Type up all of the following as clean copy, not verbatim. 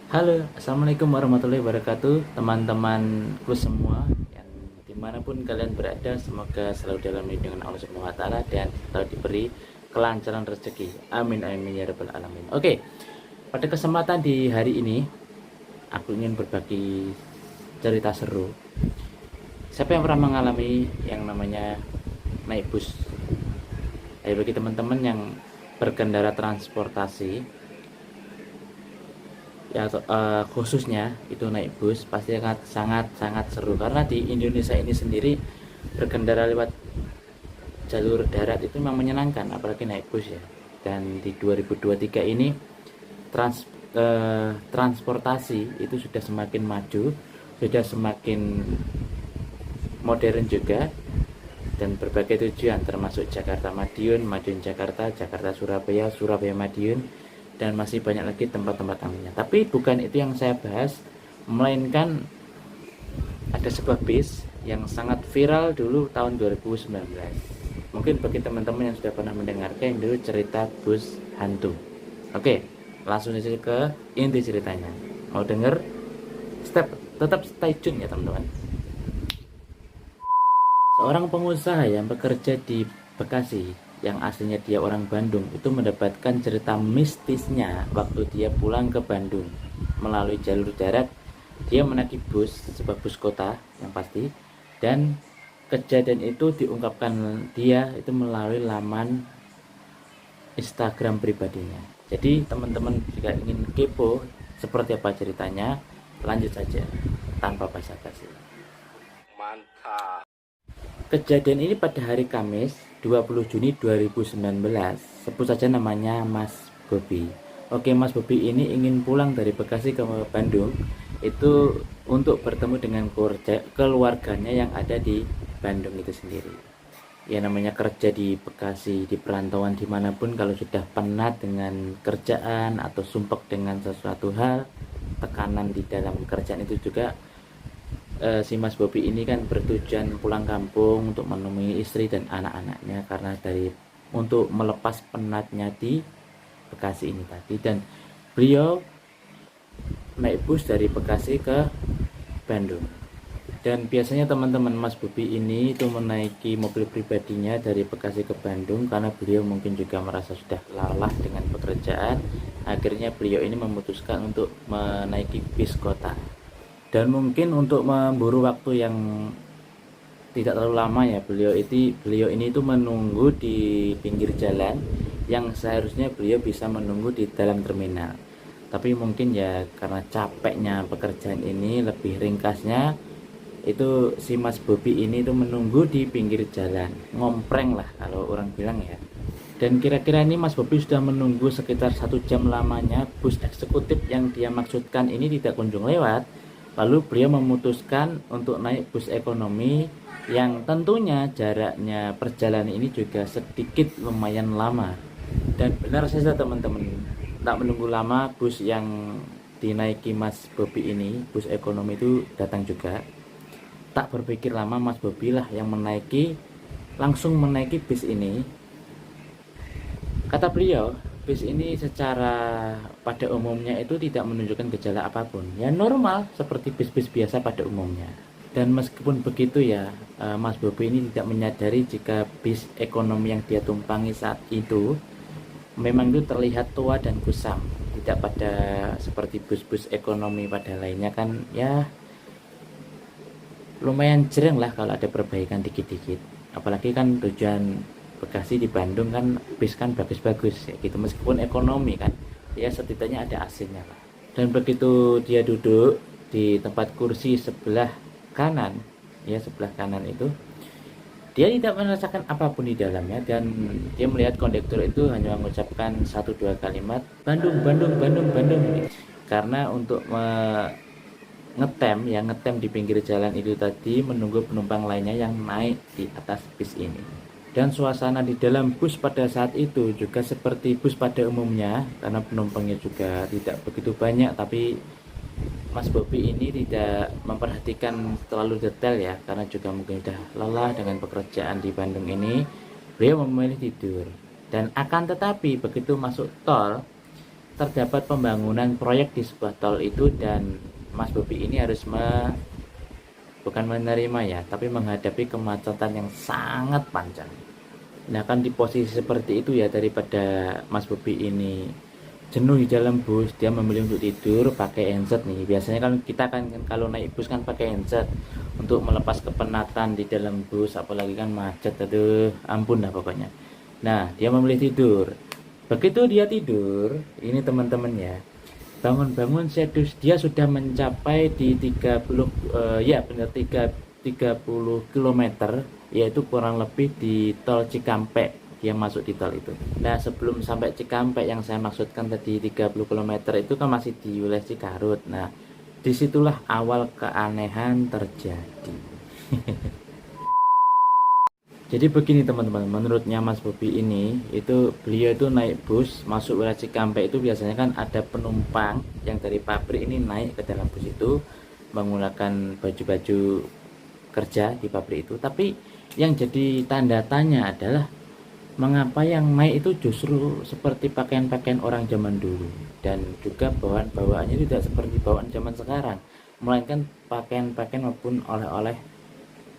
Halo, Assalamualaikum warahmatullahi wabarakatuh, teman-temanku semua yang dimanapun kalian berada, semoga selalu dalam lindungan Allah Subhanahu Wa Taala dan selalu diberi kelancaran rezeki. Amin amin ya rabbal alamin. Oke, pada kesempatan di hari ini, aku ingin berbagi cerita seru. Siapa yang pernah mengalami yang namanya naik bus? Bagi teman-teman yang berkendara transportasi ya, khususnya itu naik bus pasti sangat sangat sangat seru karena di Indonesia ini sendiri berkendara lewat jalur darat itu memang menyenangkan, apalagi naik bus ya. Dan di 2023 ini transportasi itu sudah semakin maju, sudah semakin modern juga, dan berbagai tujuan termasuk Jakarta Madiun, Madiun Jakarta, Jakarta Surabaya, Surabaya Madiun, dan masih banyak lagi tempat-tempat lainnya. Tapi bukan itu yang saya bahas, melainkan ada sebuah bis yang sangat viral dulu tahun 2019. Mungkin bagi teman-teman yang sudah pernah mendengarkan dulu cerita bus hantu. Oke, langsung saja ke inti ceritanya. Mau denger? Tetap stay tune ya teman-teman. Seorang pengusaha yang bekerja di Bekasi, yang aslinya dia orang Bandung, itu mendapatkan cerita mistisnya waktu dia pulang ke Bandung. Melalui jalur darat, dia menaiki bus, sebuah bus kota yang pasti, dan kejadian itu diungkapkan dia itu melalui laman Instagram pribadinya. Jadi teman-teman jika ingin kepo seperti apa ceritanya, lanjut saja tanpa basa-basi. Mantap. Kejadian ini pada hari Kamis 20 Juni 2019. Sebut saja namanya Mas Bobi. Oke, Mas Bobi ini ingin pulang dari Bekasi ke Bandung itu untuk bertemu dengan keluarganya yang ada di Bandung itu sendiri. Ya namanya kerja di Bekasi, di perantauan dimanapun, kalau sudah penat dengan kerjaan atau sumpek dengan sesuatu hal, tekanan di dalam kerjaan itu juga, si Mas Bobi ini kan bertujuan pulang kampung untuk menemui istri dan anak-anaknya karena untuk melepas penatnya di Bekasi ini tadi. Dan beliau naik bus dari Bekasi ke Bandung. Dan biasanya teman-teman Mas Bobi ini itu menaiki mobil pribadinya dari Bekasi ke Bandung karena beliau mungkin juga merasa sudah lelah dengan pekerjaan. Akhirnya beliau ini memutuskan untuk menaiki bis kota. Dan mungkin untuk memburu waktu yang tidak terlalu lama ya, beliau ini itu menunggu di pinggir jalan yang seharusnya beliau bisa menunggu di dalam terminal. Tapi mungkin ya karena capeknya pekerjaan ini, lebih ringkasnya itu si Mas Bobi ini itu menunggu di pinggir jalan, ngompreng lah kalau orang bilang ya. Dan kira-kira ini Mas Bobi sudah menunggu sekitar 1 jam lamanya. Bus eksekutif yang dia maksudkan ini tidak kunjung lewat. Lalu beliau memutuskan untuk naik bus ekonomi yang tentunya jaraknya perjalanan ini juga sedikit lumayan lama. Dan benar saja teman-teman, tak menunggu lama bus yang dinaiki Mas Bobi ini, bus ekonomi itu datang juga. Tak berpikir lama Mas Bobi lah yang langsung menaiki bis ini. Kata beliau, bis ini secara pada umumnya itu tidak menunjukkan gejala apapun. Ya normal seperti bis-bis biasa pada umumnya. Dan meskipun begitu ya, Mas Bobi ini tidak menyadari jika bis ekonomi yang dia tumpangi saat itu memang itu terlihat tua dan kusam. Tidak pada seperti bus-bus ekonomi pada lainnya kan ya lumayan jereng lah kalau ada perbaikan dikit-dikit. Apalagi kan tujuan Bekasi di Bandung kan bis kan bagus-bagus ya gitu, meskipun ekonomi kan ya setidaknya ada AC-nya lah. Dan begitu dia duduk di tempat kursi sebelah kanan, ya sebelah kanan itu, dia tidak merasakan apapun di dalamnya. Dan dia melihat kondektur itu hanya mengucapkan 1-2 kalimat Bandung Bandung Bandung Bandung, karena untuk ngetem di pinggir jalan itu tadi menunggu penumpang lainnya yang naik di atas bis ini. Dan suasana di dalam bus pada saat itu juga seperti bus pada umumnya karena penumpangnya juga tidak begitu banyak, tapi Mas Bobi ini tidak memperhatikan terlalu detail ya karena juga mungkin sudah lelah dengan pekerjaan di Bandung ini. Beliau memilih tidur. Dan akan tetapi begitu masuk tol, terdapat pembangunan proyek di sebuah tol itu, dan Mas Bobi ini harus bukan menerima ya, tapi menghadapi kemacetan yang sangat panjang. Nah kan di posisi seperti itu ya, daripada Mas Bobi ini jenuh di dalam bus, dia memilih untuk tidur pakai handset nih. Biasanya kan kita kan kalau naik bus kan pakai handset untuk melepas kepenatan di dalam bus, apalagi kan macet, aduh ampun dah pokoknya. Nah dia memilih tidur. Begitu dia tidur, ini teman-teman ya, bangun-bangun dia sudah mencapai di 30 ya benar 30 kilometer, yaitu kurang lebih di tol Cikampek. Dia masuk di tol itu. Nah sebelum sampai Cikampek yang saya maksudkan tadi 30 kilometer itu kan masih di wilayah Cikarut. Nah disitulah awal keanehan terjadi. Jadi begini teman-teman, menurutnya Mas Bobi ini, itu beliau itu naik bus masuk wilayah Cikampek itu biasanya kan ada penumpang yang dari pabrik ini naik ke dalam bus itu menggunakan baju-baju kerja di pabrik itu. Tapi yang jadi tanda tanya adalah mengapa yang naik itu justru seperti pakaian-pakaian orang zaman dulu, dan juga bawaan-bawaannya tidak seperti bawaan zaman sekarang, melainkan pakaian-pakaian maupun oleh-oleh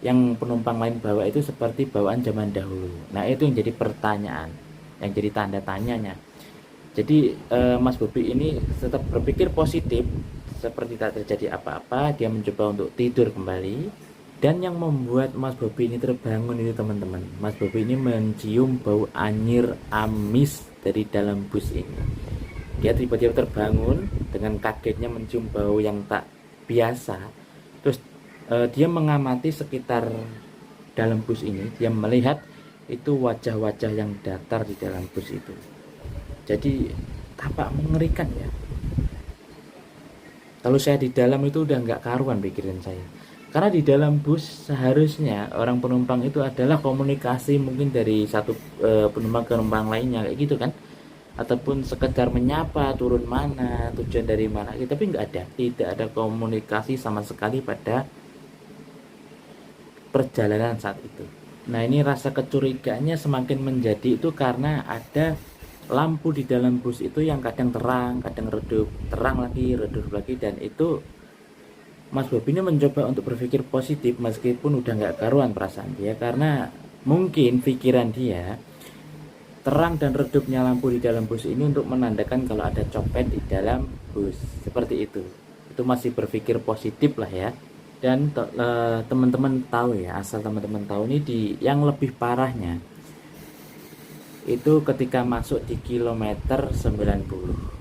yang penumpang lain bawa itu seperti bawaan zaman dahulu. Nah itu yang jadi pertanyaan, yang jadi tanda tanyanya. Jadi Mas Bobi ini tetap berpikir positif seperti tak terjadi apa-apa. Dia mencoba untuk tidur kembali, dan yang membuat Mas Bobi ini terbangun itu teman-teman, Mas Bobi ini mencium bau anyir amis dari dalam bus ini. Dia tiba-tiba terbangun dengan kagetnya mencium bau yang tak biasa. Terus dia mengamati sekitar dalam bus ini. Dia melihat itu wajah-wajah yang datar di dalam bus itu. Jadi tampak mengerikan ya. Kalau saya di dalam itu udah nggak karuan pikiran saya. Karena di dalam bus seharusnya orang penumpang itu adalah komunikasi mungkin dari satu penumpang ke penumpang lainnya kayak gitu kan, ataupun sekedar menyapa turun mana, tujuan dari mana, tapi nggak ada, tidak ada komunikasi sama sekali pada perjalanan saat itu. Nah ini rasa kecurigaannya semakin menjadi itu karena ada lampu di dalam bus itu yang kadang terang, kadang redup, terang lagi, redup lagi, dan itu Mas Bobi ini mencoba untuk berpikir positif meskipun udah nggak karuan perasaan dia, karena mungkin pikiran dia terang dan redupnya lampu di dalam bus ini untuk menandakan kalau ada copet di dalam bus, seperti itu. Itu masih berpikir positif lah ya. Dan teman-teman tahu ya, asal teman-teman tahu ini yang lebih parahnya itu ketika masuk di kilometer 90.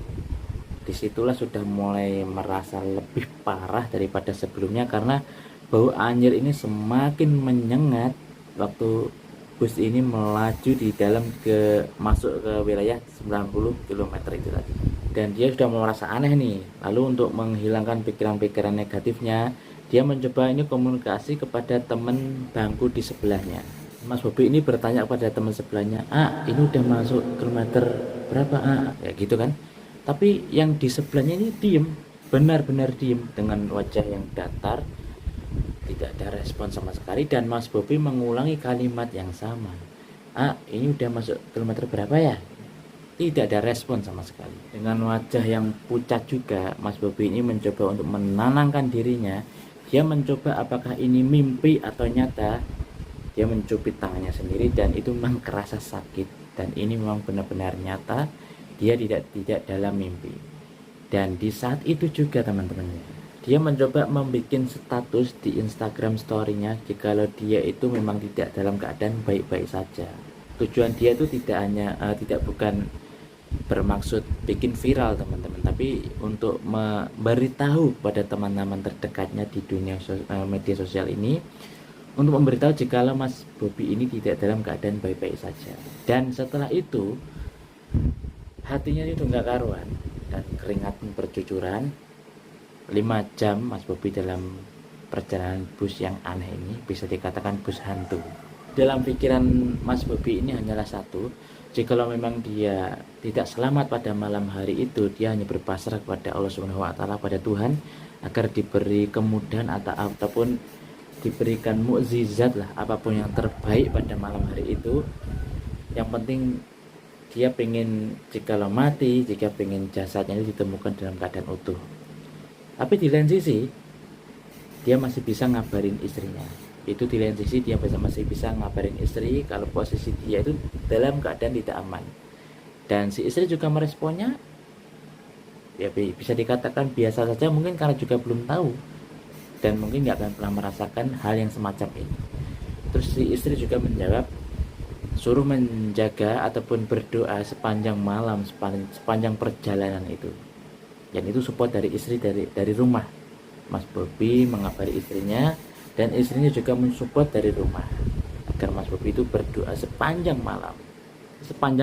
Disitulah sudah mulai merasa lebih parah daripada sebelumnya, karena bau anyir ini semakin menyengat waktu bus ini melaju di dalam masuk ke wilayah 90 km itu tadi. Dan dia sudah merasa aneh nih. Lalu untuk menghilangkan pikiran-pikiran negatifnya, dia mencoba ini komunikasi kepada teman bangku di sebelahnya. Mas Bobi ini bertanya kepada teman sebelahnya, ini udah masuk kilometer berapa ya gitu kan. Tapi yang di sebelahnya ini diem, benar-benar diem dengan wajah yang datar, tidak ada respon sama sekali. Dan Mas Bobi mengulangi kalimat yang sama, ini udah masuk kilometer berapa ya? Tidak ada respon sama sekali. Dengan wajah yang pucat juga, Mas Bobi ini mencoba untuk menenangkan dirinya. Dia mencoba apakah ini mimpi atau nyata. Dia mencubit tangannya sendiri dan itu memang kerasa sakit, dan ini memang benar-benar nyata. Dia tidak dalam mimpi. Dan di saat itu juga teman-teman, dia mencoba membuat status di Instagram story-nya jikalau dia itu memang tidak dalam keadaan baik-baik saja. Tujuan dia itu tidak bukan bermaksud bikin viral teman-teman, tapi untuk memberitahu pada teman-teman terdekatnya di dunia media sosial ini, untuk memberitahu jikalau Mas Bobi ini tidak dalam keadaan baik-baik saja. Dan setelah itu hatinya itu nggak karuan dan keringat bercucuran. 5 jam Mas Bobi dalam perjalanan bus yang aneh ini, bisa dikatakan bus hantu. Dalam pikiran Mas Bobi ini hanyalah satu, jikalau memang dia tidak selamat pada malam hari itu, dia hanya berpasrah kepada Allah Subhanahu wa taala, pada Tuhan, agar diberi kemudahan ataupun diberikan mukjizat lah, apapun yang terbaik pada malam hari itu. Yang penting dia pengen jikalau mati, jika pengen jasadnya itu ditemukan dalam keadaan utuh. Tapi di lain sisi dia masih bisa ngabarin istrinya. Itu di lain sisi dia masih bisa ngabarin istri kalau posisi dia itu dalam keadaan tidak aman. Dan si istri juga meresponnya ya bisa dikatakan biasa saja, mungkin karena juga belum tahu dan mungkin nggak akan pernah merasakan hal yang semacam ini. Terus si istri juga menjawab, suruh menjaga ataupun berdoa sepanjang malam, sepanjang perjalanan itu. Dan itu support dari istri dari rumah. Mas Bobi mengabari istrinya dan istrinya juga mensupport dari rumah agar Mas Bobi itu berdoa sepanjang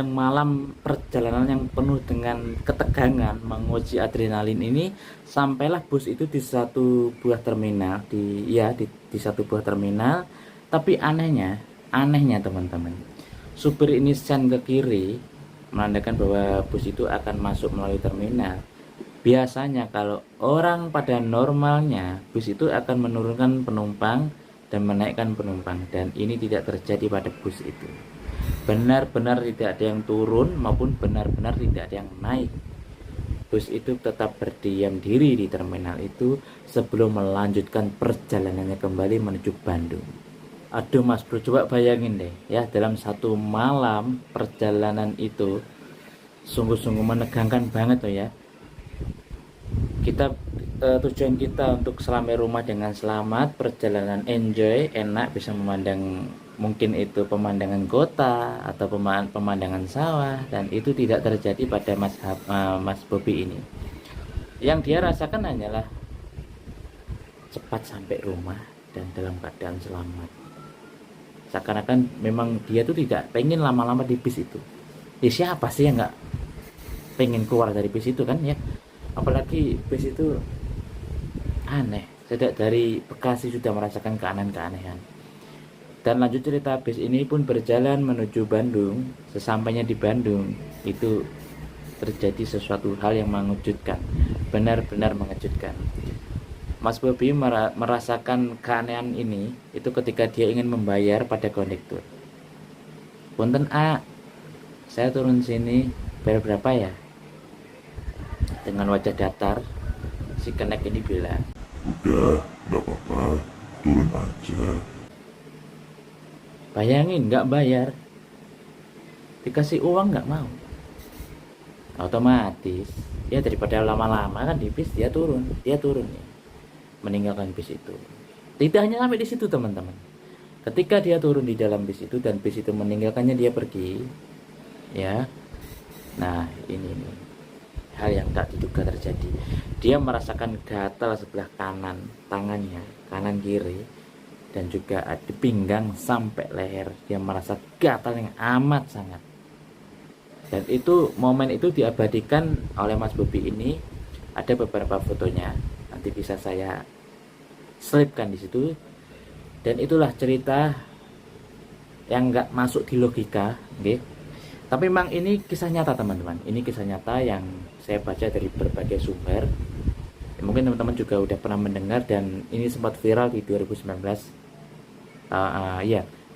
malam perjalanan yang penuh dengan ketegangan, menguji adrenalin ini. Sampailah bus itu di satu buah terminal, di satu buah terminal. Tapi anehnya teman-teman, supir ini sen ke kiri menandakan bahwa bus itu akan masuk melalui terminal. Biasanya kalau orang pada normalnya bus itu akan menurunkan penumpang dan menaikkan penumpang, dan ini tidak terjadi pada bus itu. Benar-benar tidak ada yang turun maupun benar-benar tidak ada yang naik. Bus itu tetap berdiam diri di terminal itu sebelum melanjutkan perjalanannya kembali menuju Bandung. Aduh Mas Bro, coba bayangin deh ya, dalam satu malam perjalanan itu sungguh-sungguh menegangkan banget loh ya. Tujuan kita untuk sampai rumah dengan selamat, perjalanan enjoy, enak, bisa memandang mungkin itu pemandangan kota atau pemandangan sawah, dan itu tidak terjadi pada Mas Bobi ini. Yang dia rasakan hanyalah cepat sampai rumah dan dalam keadaan selamat. Seakan-akan memang dia tuh tidak pengen lama-lama di bis itu. Ya siapa sih yang nggak pengen keluar dari bis itu kan ya? Apalagi bis itu aneh. Sejak dari Bekasi sudah merasakan keanehan. Dan lanjut cerita, bis ini pun berjalan menuju Bandung. Sesampainya di Bandung itu terjadi sesuatu hal yang mengejutkan, benar-benar mengejutkan. Mas Bobi merasakan keanehan ini itu ketika dia ingin membayar pada kondektur. Punten A, saya turun sini, bayar berapa ya? Dengan wajah datar, si kenek ini bilang, udah, nggak apa-apa, turun aja. bayangin nggak bayar, dikasih uang nggak mau. Otomatis ya daripada lama-lama kan di bis, dia turun ya, meninggalkan bis itu. Tidak hanya sampai di situ teman-teman, ketika dia turun di dalam bis itu dan bis itu meninggalkannya, dia pergi ya. Nah ini nih hal yang tak diduga terjadi. Dia merasakan gatal sebelah kanan tangannya, kanan kiri, dan juga di pinggang sampai leher. Dia merasa gatal yang amat sangat. Dan itu momen itu diabadikan oleh Mas Bobi ini. Ada beberapa fotonya, nanti bisa saya selipkan di situ. Dan itulah cerita yang nggak masuk di logika, okay? Tapi memang ini kisah nyata teman-teman. Ini kisah nyata yang saya baca dari berbagai sumber. Mungkin teman-teman juga udah pernah mendengar, dan ini sempat viral di 2019.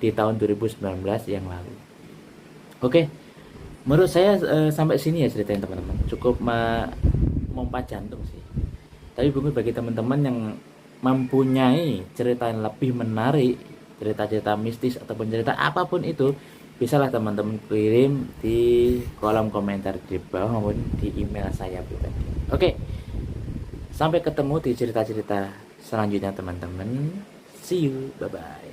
Di tahun 2019 yang lalu. Oke, menurut saya sampai sini ya ceritanya teman-teman. Cukup memompa jantung sih. Tapi mungkin bagi teman-teman yang mempunyai cerita yang lebih menarik, cerita-cerita mistis ataupun cerita apapun itu, bisalah teman-teman kirim di kolom komentar di bawah maupun di email saya pribadi. Oke, sampai ketemu di cerita-cerita selanjutnya teman-teman. See you, bye bye.